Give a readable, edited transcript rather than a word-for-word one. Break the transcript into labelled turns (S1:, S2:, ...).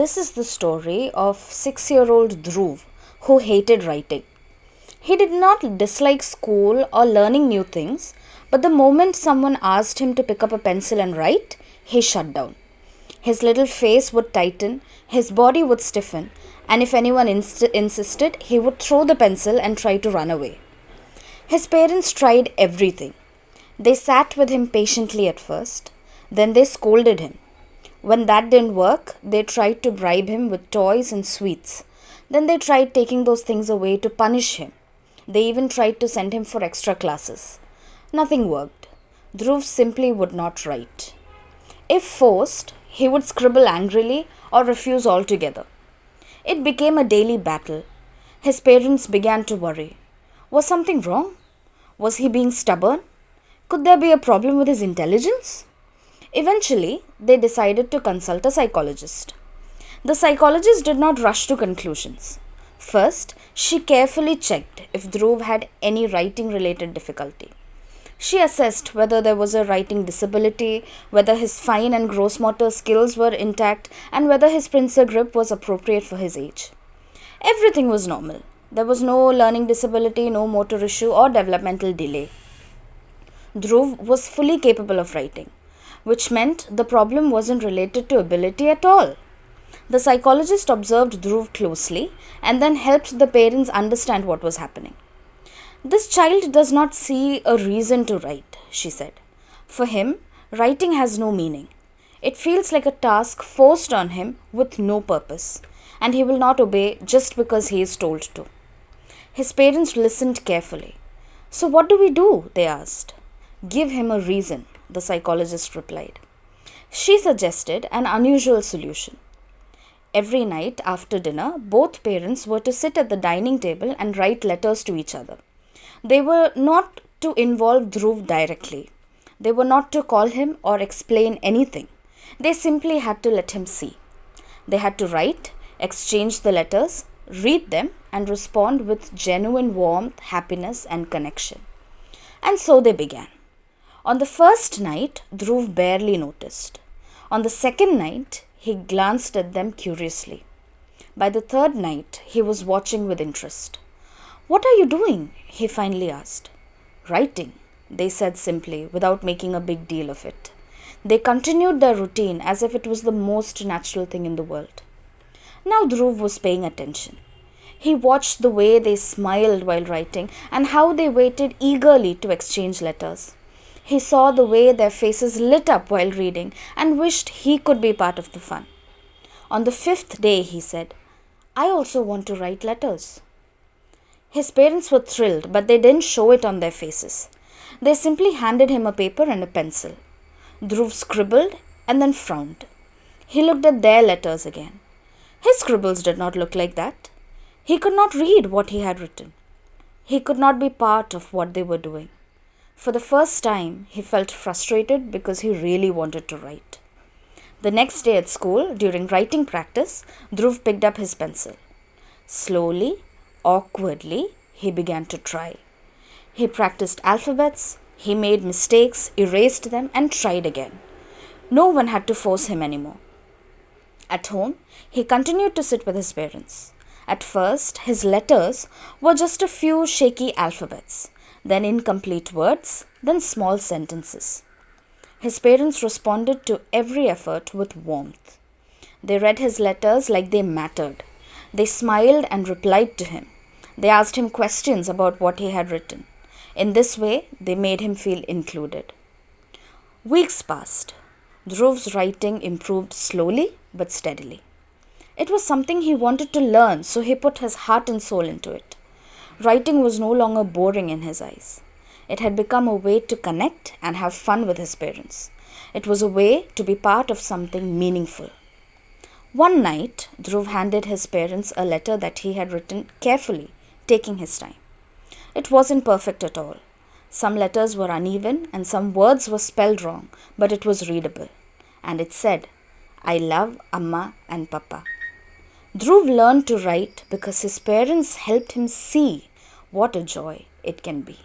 S1: This is the story of 6-year-old Dhruv who hated writing. He did not dislike school or learning new things, but the moment someone asked him to pick up a pencil and write, he shut down. His little face would tighten, his body would stiffen, and if anyone insisted, he would throw the pencil and try to run away. His parents tried everything. They sat with him patiently at first, then they scolded him. When that didn't work, they tried to bribe him with toys and sweets. Then they tried taking those things away to punish him. They even tried to send him for extra classes. Nothing worked. Dhruv simply would not write. If forced, he would scribble angrily or refuse altogether. It became a daily battle. His parents began to worry. Was something wrong? Was he being stubborn? Could there be a problem with his intelligence? Eventually, they decided to consult a psychologist. The psychologist did not rush to conclusions. First, she carefully checked if Dhruv had any writing related difficulty. She assessed whether there was a writing disability, whether his fine and gross motor skills were intact, and whether his pencil grip was appropriate for his age. Everything was normal. There was no learning disability, no motor issue, or developmental delay. Dhruv was fully capable of writing, which meant the problem wasn't related to ability at all. The psychologist observed Dhruv closely and then helped the parents understand what was happening. This child does not see a reason to write, she said. For him, writing has no meaning. It feels like a task forced on him with no purpose, and he will not obey just because he is told to. His parents listened carefully. So what do we do? They asked. Give him a reason, the psychologist replied. She suggested an unusual solution. Every night after dinner, both parents were to sit at the dining table and write letters to each other. They were not to involve Dhruv directly. They were not to call him or explain anything. They simply had to let him see. They had to write, exchange the letters, read them, and respond with genuine warmth, happiness, and connection. And so they began. On the first night, Dhruv barely noticed. On the second night, he glanced at them curiously. By the third night, he was watching with interest. What are you doing? He finally asked. Writing, they said simply, without making a big deal of it. They continued their routine as if it was the most natural thing in the world. Now Dhruv was paying attention. He watched the way they smiled while writing and how they waited eagerly to exchange letters. He saw the way their faces lit up while reading and wished he could be part of the fun. On the fifth day, he said, I also want to write letters. His parents were thrilled, but they didn't show it on their faces. They simply handed him a paper and a pencil. Dhruv scribbled and then frowned. He looked at their letters again. His scribbles did not look like that. He could not read what he had written. He could not be part of what they were doing. For the first time, he felt frustrated because he really wanted to write. The next day at school, during writing practice, Dhruv picked up his pencil. Slowly, awkwardly, he began to try. He practiced alphabets, he made mistakes, erased them, and tried again. No one had to force him anymore. At home, he continued to sit with his parents. At first, his letters were just a few shaky alphabets, then incomplete words, then small sentences. His parents responded to every effort with warmth. They read his letters like they mattered. They smiled and replied to him. They asked him questions about what he had written. In this way, they made him feel included. Weeks passed. Dhruv's writing improved slowly but steadily. It was something he wanted to learn, so he put his heart and soul into it. Writing was no longer boring in his eyes. It had become a way to connect and have fun with his parents. It was a way to be part of something meaningful. One night, Dhruv handed his parents a letter that he had written carefully, taking his time. It wasn't perfect at all. Some letters were uneven and some words were spelled wrong, but it was readable. And it said, I love Amma and Papa. Dhruv learned to write because his parents helped him see what a joy it can be.